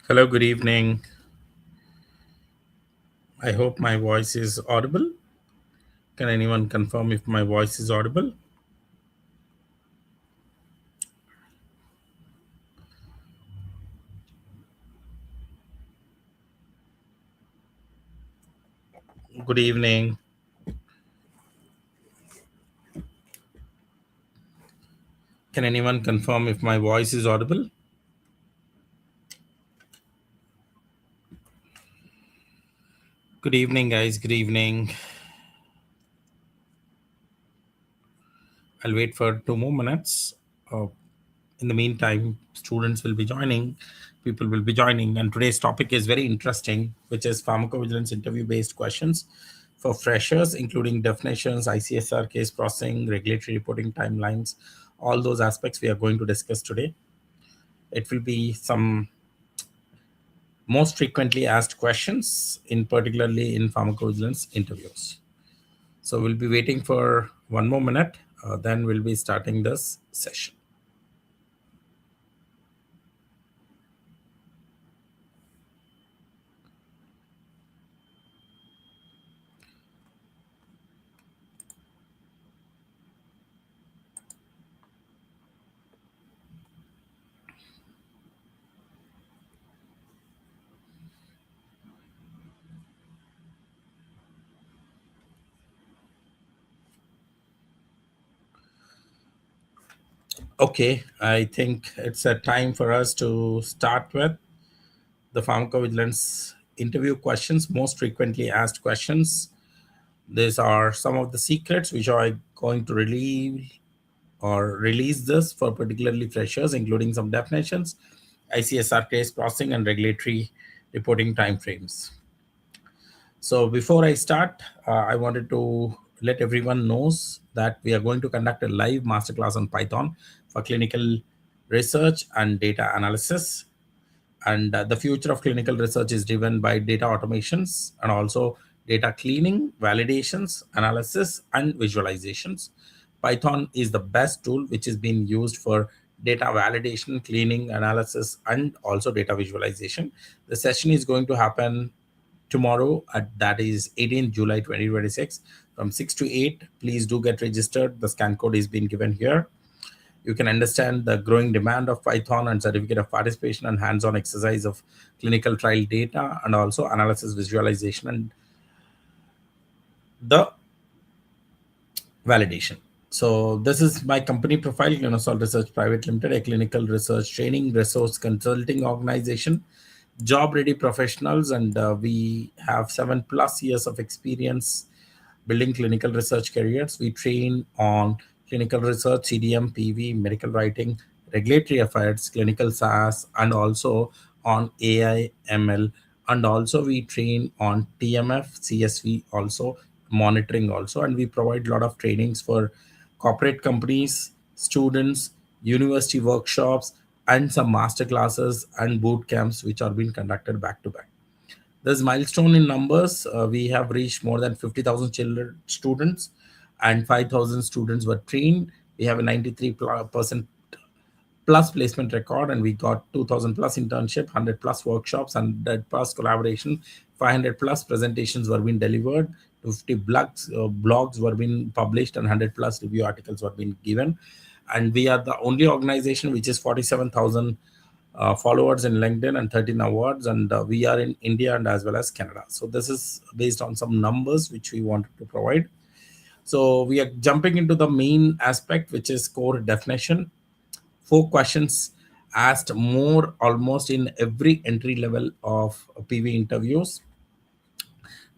Hello, good evening. I hope my voice is audible. Can anyone confirm if my voice is audible? Good evening. Can anyone confirm if my voice is audible? Good evening, guys. Good evening. I'll wait for 2 more minutes. Uh, in the meantime, students will be joining, people will be joining, and today's topic is very interesting, which is pharmacovigilance interview-based questions for freshers, including definitions, ICSR case processing, regulatory reporting timelines, all those aspects we are going to discuss today. It will be some most frequently asked questions, in particularly in pharmacovigilance interviews. So we'll be waiting for 1 more minute, then we'll be starting this session. Okay, I think it's a time for us to start with the pharmacovigilance interview questions, most frequently asked questions. These are some of the secrets which are going to release this for particularly freshers, including some definitions, ICSR case processing, and regulatory reporting timeframes. So before I start, I wanted to let everyone knows that we are going to conduct a live masterclass on Python for clinical research and data analysis. And the future of clinical research is driven by data automations and also data cleaning, validations, analysis, and visualizations. Python is the best tool which is being used for data validation, cleaning, analysis, and also data visualization. The session is going to happen tomorrow, that is 18th July 2026 from 6 to 8. Please do get registered. The scan code is being given here. You can understand the growing demand of Python and certificate of participation and hands-on exercise of clinical trial data and also analysis, visualization, and the validation. So this is my company profile, Clinosol Research Private Limited, a clinical research training resource consulting organization, job ready professionals, and we have 7+ years of experience building clinical research careers. We train on clinical research, CDM, PV, medical writing, regulatory affairs, clinical SaaS, and also on AI, ML, and also we train on TMF, CSV, also monitoring also, and we provide a lot of trainings for corporate companies, students, university workshops, and some master classes and boot camps which are being conducted back to back. There's milestone in numbers. We have reached more than 50,000 children, students, and 5,000 students were trained. We have a 93% plus placement record, and we got 2,000 plus internship, 100 plus workshops, 100 plus collaboration, 500 plus presentations were being delivered, 50 blogs were being published, and 100 plus review articles were being given. And we are the only organization which is 47,000 followers in LinkedIn and 13 awards, and we are in India and as well as Canada. So this is based on some numbers which we wanted to provide. So we are jumping into the main aspect, which is core definition. 4 questions asked more almost in every entry level of PV interviews.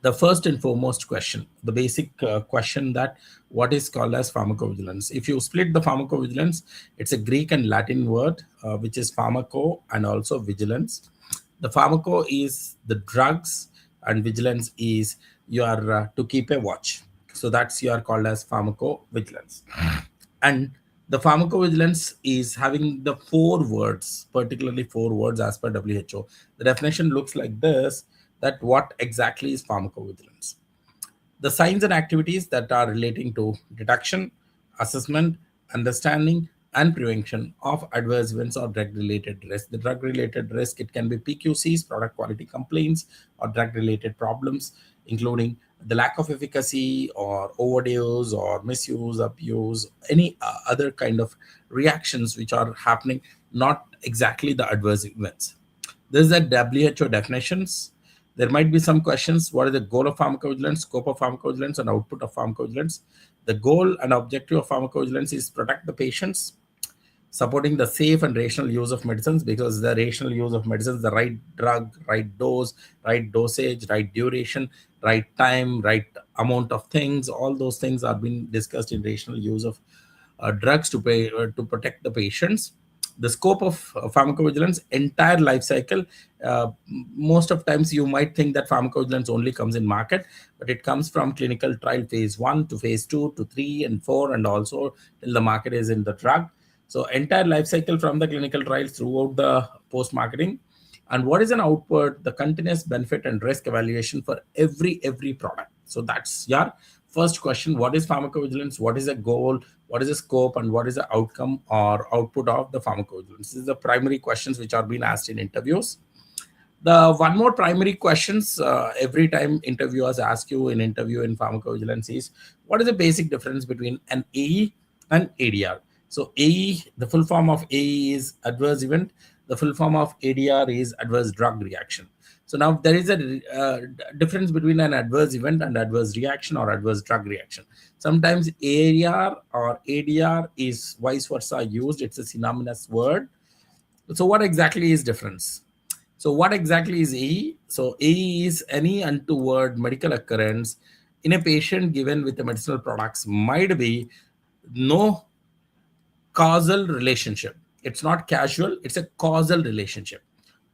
The first and foremost question, the basic question, that what is called as pharmacovigilance. If you split the pharmacovigilance, it's a Greek and Latin word, which is pharmaco and also vigilance. The pharmaco is the drugs, and vigilance is you are to keep a watch. So that's you are called as pharmacovigilance. And the pharmacovigilance is having the 4 words, particularly 4 words as per WHO. The definition looks like this, that what exactly is pharmacovigilance? The signs and activities that are relating to detection, assessment, understanding, and prevention of adverse events or drug-related risk. The drug-related risk, it can be PQCs, product quality complaints, or drug-related problems, including the lack of efficacy or overdose or misuse, abuse, any other kind of reactions which are happening, not exactly the adverse events. This is a WHO definitions. There might be some questions. What is the goal of pharmacovigilance, scope of pharmacovigilance, and output of pharmacovigilance? The goal and objective of pharmacovigilance is protect the patients, supporting the safe and rational use of medicines, because the rational use of medicines, the right drug, right dose, right dosage, right duration, right time, right amount of things, all those things are being discussed in rational use of drugs to protect the patients. The scope of pharmacovigilance, entire life cycle. Most of times you might think that pharmacovigilance only comes in market, but it comes from clinical trial phase 1 to phase 2 to 3 and 4, and also till the market is in the drug. So entire life cycle from the clinical trials throughout the post marketing. And what is an output? The continuous benefit and risk evaluation for every product. So that's your first question. What is pharmacovigilance? What is the goal? What is the scope? And what is the outcome or output of the pharmacovigilance? This is the primary questions which are being asked in interviews. The one more primary questions every time interviewers ask you in interview in pharmacovigilance is, what is the basic difference between an AE and ADR? So AE, the full form of AE is adverse event. The full form of ADR is adverse drug reaction. So now there is a difference between an adverse event and adverse reaction or adverse drug reaction. Sometimes ADR or ADR is vice versa used. It's a synonymous word. So what exactly is difference? So what exactly is AE? So AE is any untoward medical occurrence in a patient given with the medicinal products, might be no causal relationship. It's not casual, it's a causal relationship.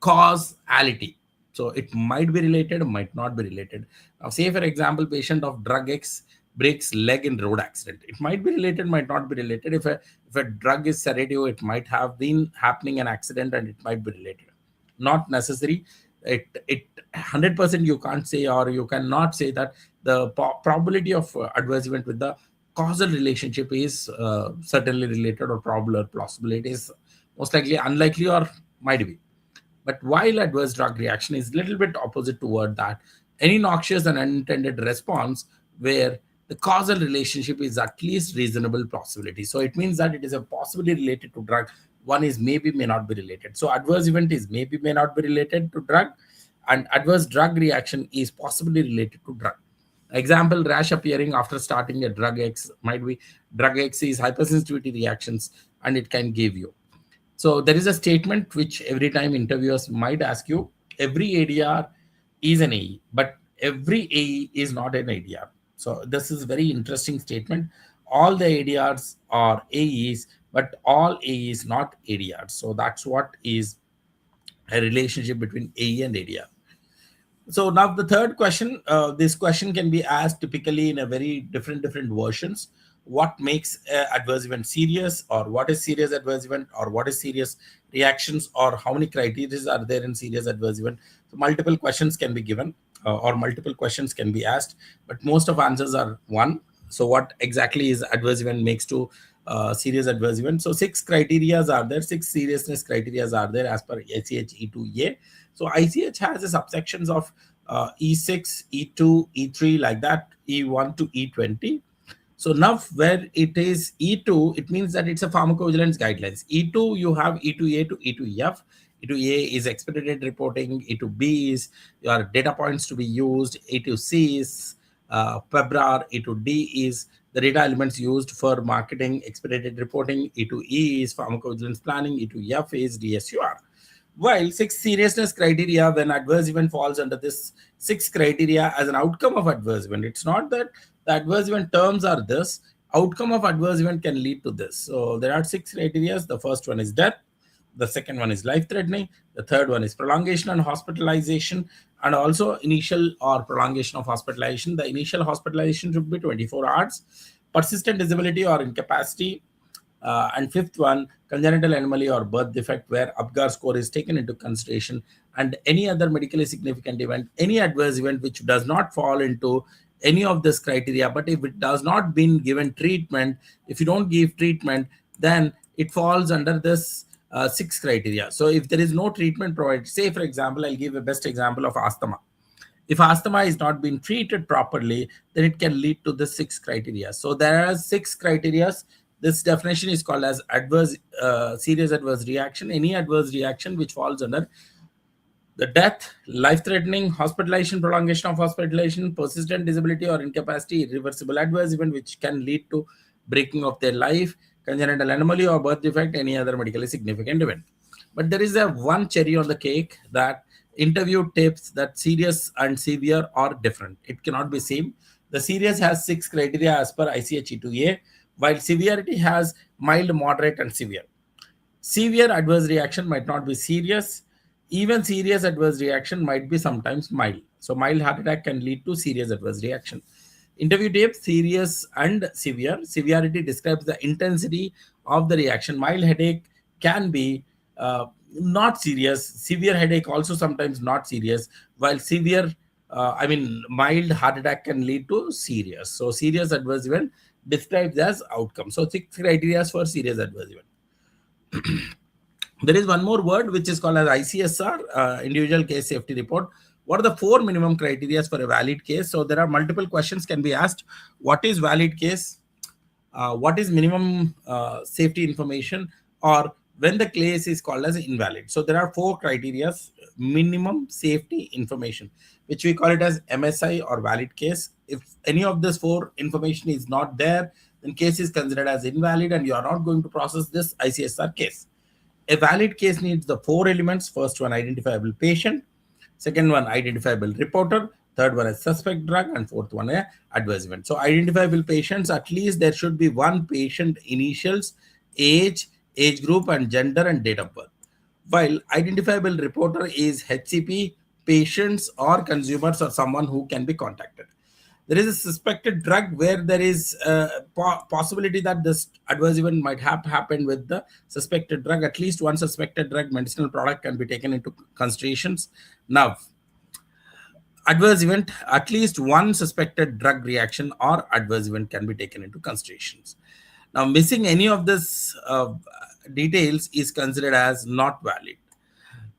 Causality. So it might be related, might not be related. Now, say for example, patient of drug X breaks leg in road accident. It might be related, might not be related. If a drug is sedative, it might have been happening an accident and it might be related. Not necessary. It 100% you can't say, or you cannot say that the probability of adverse event with the causal relationship is certainly related or probable or plausible. It is most likely unlikely or might be. But while adverse drug reaction is a little bit opposite toward that, any noxious and unintended response where the causal relationship is at least reasonable possibility. So it means that it is a possibly related to drug. One is maybe, may not be related. So adverse event is maybe, may not be related to drug, and adverse drug reaction is possibly related to drug. Example, rash appearing after starting a drug X might be drug X is hypersensitivity reactions, and it can give you. So there is a statement which every time interviewers might ask you, every ADR is an AE, but every AE is not an ADR. So this is very interesting statement. All the ADRs are AEs, but all AEs not ADRs. So that's what is a relationship between AE and ADR. So now the third question, this question can be asked typically in a very different versions. What makes adverse event serious, or what is serious adverse event, or what is serious reactions, or how many criteria are there in serious adverse event? So multiple questions can be given, or multiple questions can be asked, but most of answers are one. So what exactly is adverse event makes to serious adverse event? So 6 criteria are there, 6 seriousness criteria are there as per ICH E2A. So ICH has a subsections of E6, E2, E3 like that, E1 to E20. So now where it is E2, it means that it's a pharmacovigilance guidelines. E2, you have E2A to E2F. E2A is expedited reporting. E2B is your data points to be used. E2C is PEBRAR. E2D is the data elements used for marketing expedited reporting. E2E is pharmacovigilance planning. E2F is DSUR. While 6 seriousness criteria, when adverse event falls under this 6 criteria as an outcome of adverse event, it's not that the adverse event terms are this, outcome of adverse event can lead to this. So there are 6 criteria. The first one is death. The second one is life-threatening. The third one is prolongation and hospitalization, and also initial or prolongation of hospitalization. The initial hospitalization should be 24 hours. Persistent disability or incapacity. And fifth one, congenital anomaly or birth defect, where Apgar score is taken into consideration, and any other medically significant event, any adverse event which does not fall into any of this criteria, but if it does not been given treatment, if you don't give treatment, then it falls under this 6 criteria. So if there is no treatment provided, say for example, I'll give a best example of asthma. If asthma is not being treated properly, then it can lead to the 6 criteria. So there are 6 criteria. This definition is called as serious adverse reaction. Any adverse reaction which falls under the death, life-threatening, hospitalization, prolongation of hospitalization, persistent disability or incapacity, irreversible adverse event which can lead to breaking of their life, congenital anomaly or birth defect, any other medically significant event. But there is a one cherry on the cake, that interview tips that serious and severe are different. It cannot be same. The serious has 6 criteria as per ICH-E2A, while severity has mild, moderate, and severe. Severe adverse reaction might not be serious. Even serious adverse reaction might be sometimes mild. So mild heart attack can lead to serious adverse reaction. Interview tape, serious and severe. Severity describes the intensity of the reaction. Mild headache can be not serious. Severe headache also sometimes not serious. While mild heart attack can lead to serious. So serious adverse event described as outcome. So 6 criteria for serious adverse event. There is one more word which is called as ICSR, individual case safety report. What are the 4 minimum criteria for a valid case? So there are multiple questions can be asked. What is valid case? What is minimum safety information? Or when the case is called as invalid. So there are 4 criteria: minimum safety information, which we call it as MSI or valid case. If any of this 4 information is not there, then case is considered as invalid and you are not going to process this ICSR case. A valid case needs the 4 elements. First one, identifiable patient. Second one, identifiable reporter. Third one, a suspect drug. And fourth one, a adverse event. So identifiable patients, at least there should be one patient initials, age group, and gender and date of birth. While identifiable reporter is HCP, patients or consumers or someone who can be contacted. There is a suspected drug where there is a possibility that this adverse event might have happened with the suspected drug. At least one suspected drug medicinal product can be taken into considerations. Now, adverse event, at least one suspected drug reaction or adverse event can be taken into considerations. Now, missing any of this details is considered as not valid.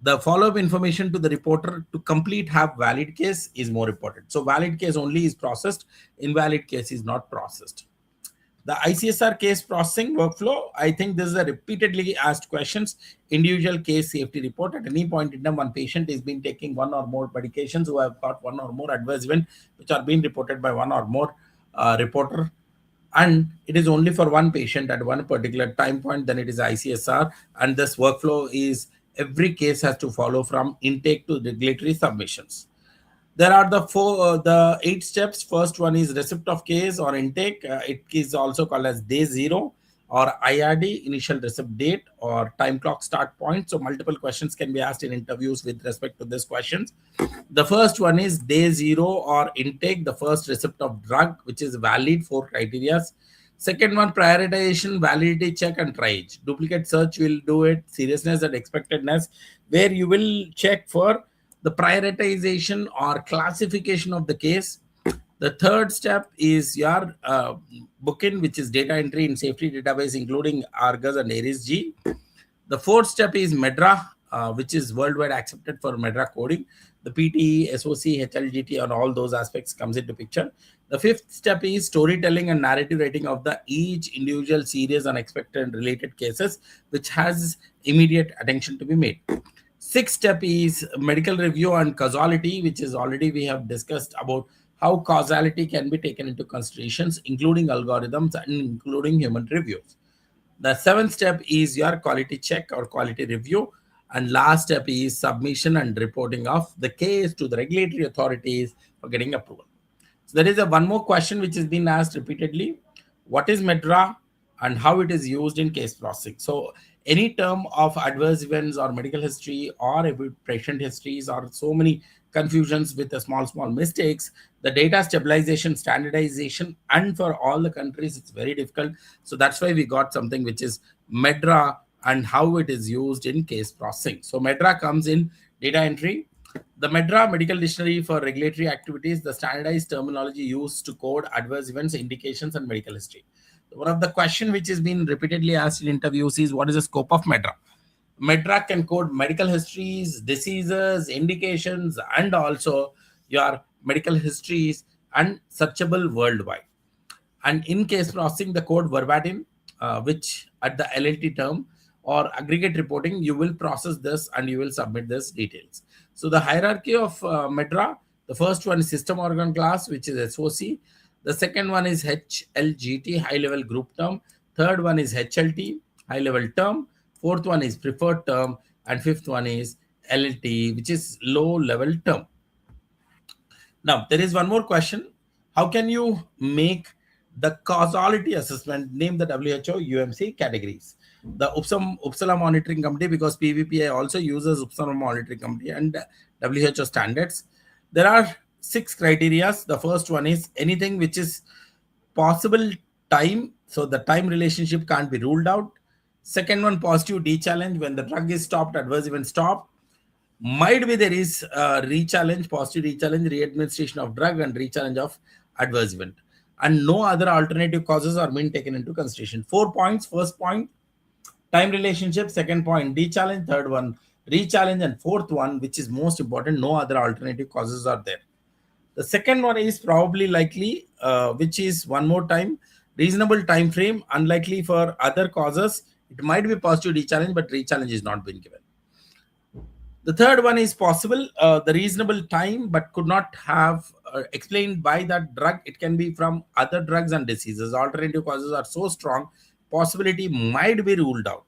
The follow-up information to the reporter to complete have valid case is more important. So valid case only is processed, invalid case is not processed. The ICSR case processing workflow, I think this is a repeatedly asked questions. Individual case safety report. At any point in time, one patient is being taking one or more medications who have got one or more adverse event which are being reported by one or more reporter. And it is only for one patient at one particular time point, then it is ICSR. And this workflow is every case has to follow from intake to regulatory submissions. There are the 8 steps. First one is receipt of case or intake. It is also called as day 0 or IRD, initial receipt date or time clock start point. So multiple questions can be asked in interviews with respect to these questions. The first one is day 0 or intake, the first receipt of drug, which is valid 4 criteria. Second one, prioritization, validity check and triage. Duplicate search will do it, seriousness and expectedness, where you will check for the prioritization or classification of the case. The third step is your booking, which is data entry in safety database, including Argus and ARIS-G. The fourth step is MedDRA, which is worldwide accepted for MedDRA coding. The PTE, SOC, HLGT, and all those aspects comes into picture. The fifth step is storytelling and narrative writing of the each individual serious unexpected related cases, which has immediate attention to be made. Sixth step is medical review and causality, which is already we have discussed about how causality can be taken into considerations, including algorithms and including human reviews. The seventh step is your quality check or quality review. And last step is submission and reporting of the case to the regulatory authorities for getting approval. So there is one more question which has been asked repeatedly. What is MedDRA and how it is used in case processing? So any term of adverse events or medical history or patient histories or so many confusions with the small mistakes, the data stabilization, standardization, and for all the countries, it's very difficult. So that's why we got something which is MedDRA and how it is used in case processing. So MedDRA comes in data entry. The MedDRA Medical Dictionary for Regulatory Activities, the standardized terminology used to code adverse events, indications, and medical history. One of the question which has been repeatedly asked in interviews is, what is the scope of MedDRA? MedDRA can code medical histories, diseases, indications, and also your medical histories and searchable worldwide. And in case processing the code verbatim, which at the LLT term or aggregate reporting, you will process this and you will submit this details. So the hierarchy of MedDRA, the first one is system organ class, which is SOC. The second one is HLGT, high level group term. Third one is HLT, high level term. Fourth one is preferred term. And fifth one is LLT, which is low level term. Now, there is one more question. How can you make the causality assessment, name the WHO, UMC categories? The Uppsala Monitoring Committee, because PVPI also uses Uppsala Monitoring Committee and WHO standards. There are 6 criteria. The first one is anything which is possible time. So the time relationship can't be ruled out. Second one, positive D-challenge. When the drug is stopped, adverse event stop. Might be there is re-challenge, positive re-challenge, re-administration of drug and re-challenge of adverse event. And no other alternative causes are being taken into consideration. 4 points. First point, time relationship. Second point, de-challenge. Third one, re-challenge. And fourth one, which is most important, no other alternative causes are there. The second one is probably likely, which is one more time, reasonable time frame, unlikely for other causes. It might be positive de-challenge, but re-challenge is not being given. The third one is possible, the reasonable time, but could not have explained by that drug. It can be from other drugs and diseases. Alternative causes are so strong, possibility might be ruled out.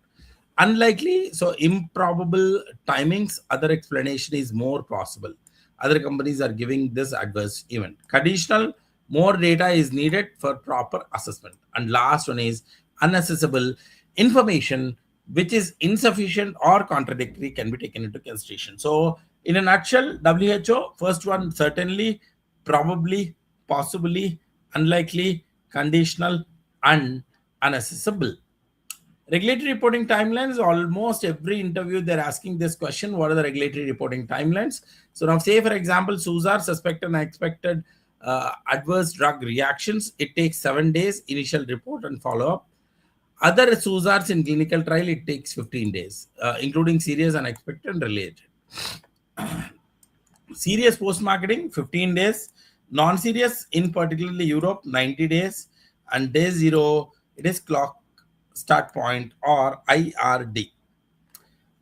Unlikely, so improbable timings, other explanation is more possible. Other companies are giving this adverse event. Conditional, more data is needed for proper assessment. And last one is unaccessible information, which is insufficient or contradictory, can be taken into consideration. So in a nutshell, WHO, first one, certainly, probably, possibly, unlikely, conditional, and unaccessible. Regulatory reporting timelines, almost every interview they're asking this question, what are the regulatory reporting timelines? So now say, for example, SUSAR, suspected and expected adverse drug reactions, it takes 7 days, initial report and follow-up. Other SUSARs in clinical trial, it takes 15 days, including serious, unexpected, and related. Serious post-marketing, 15 days. Non-serious, in particularly Europe, 90 days. And day 0, it is clock start point or IRD.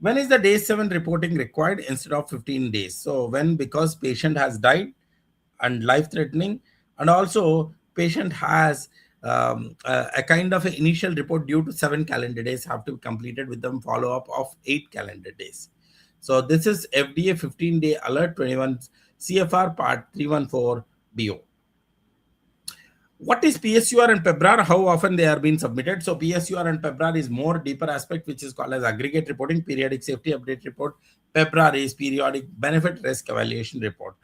When is the day 7 reporting required instead of 15 days? So when, because patient has died and life-threatening, and also patient has a kind of an initial report due to 7 calendar days have to be completed with them follow-up of 8 calendar days. So this is FDA 15-day alert 21 CFR part 314 BO. What is PSUR and PEBRAR? How often they are being submitted? So PSUR and PEBRAR is more deeper aspect, which is called as aggregate reporting, periodic safety update report. PEBRAR is periodic benefit risk evaluation report.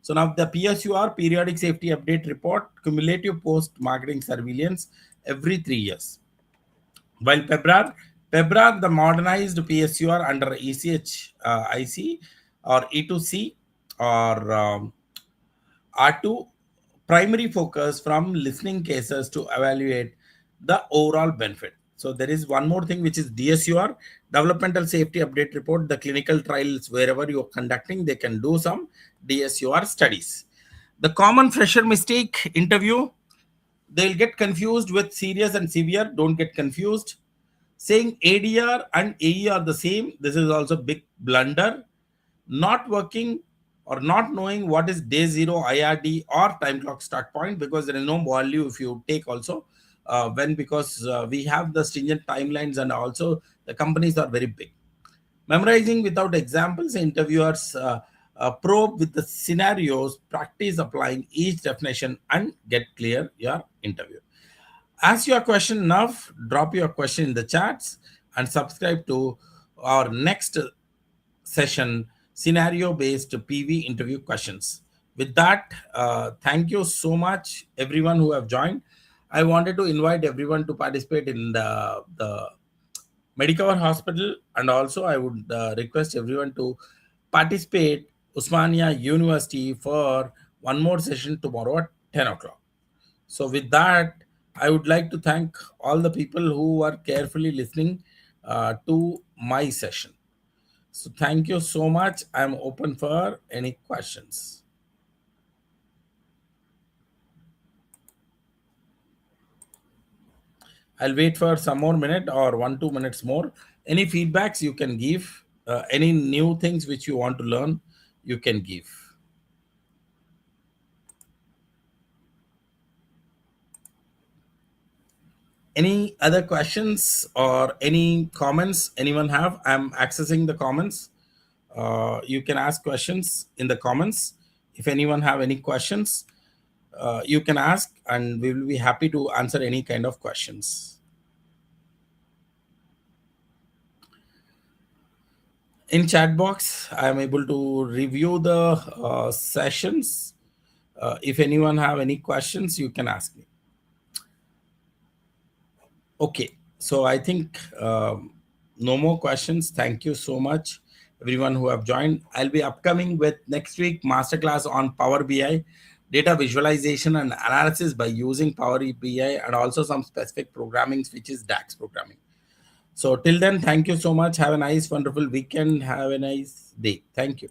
So now the PSUR, periodic safety update report, cumulative post-marketing surveillance every 3 years. While PEBRAR, the modernized PSUR under IC or E2C or R2, primary focus from listening cases to evaluate the overall benefit. So there is one more thing, which is DSUR, developmental safety update report. The clinical trials, wherever you're conducting, they can do some DSUR studies. The common fresher mistake interview, they'll get confused with serious and severe. Don't get confused. Saying ADR and AE are the same, this is also big blunder. Not working or not knowing what is day 0 IRD or time clock start point, because there is no value if you take also because we have the stringent timelines and also the companies are very big. Memorizing without examples, interviewers probe with the scenarios, practice applying each definition and get clear your interview. Ask your question enough, drop your question in the chats and subscribe to our next session, scenario-based PV interview questions. With that, thank you so much, everyone who have joined. I wanted to invite everyone to participate in the Medicover Hospital, and also I would request everyone to participate Usmania University for one more session tomorrow at 10 o'clock. So with that, I would like to thank all the people who are carefully listening to my session. So thank you so much. I'm open for any questions. I'll wait for some more minute or 1-2 minutes more. Any feedbacks you can give, any new things which you want to learn, you can give. Any other questions or any comments anyone have? I'm accessing the comments. You can ask questions in the comments. If anyone have any questions, you can ask and we will be happy to answer any kind of questions. In chat box, I am able to review the sessions. If anyone have any questions, you can ask me. Okay, so I think no more questions. Thank you so much, everyone who have joined. I'll be upcoming with next week masterclass on Power BI, data visualization and analysis by using Power BI, and also some specific programming, which is DAX programming. So till then, thank you so much. Have a nice, wonderful weekend. Have a nice day. Thank you.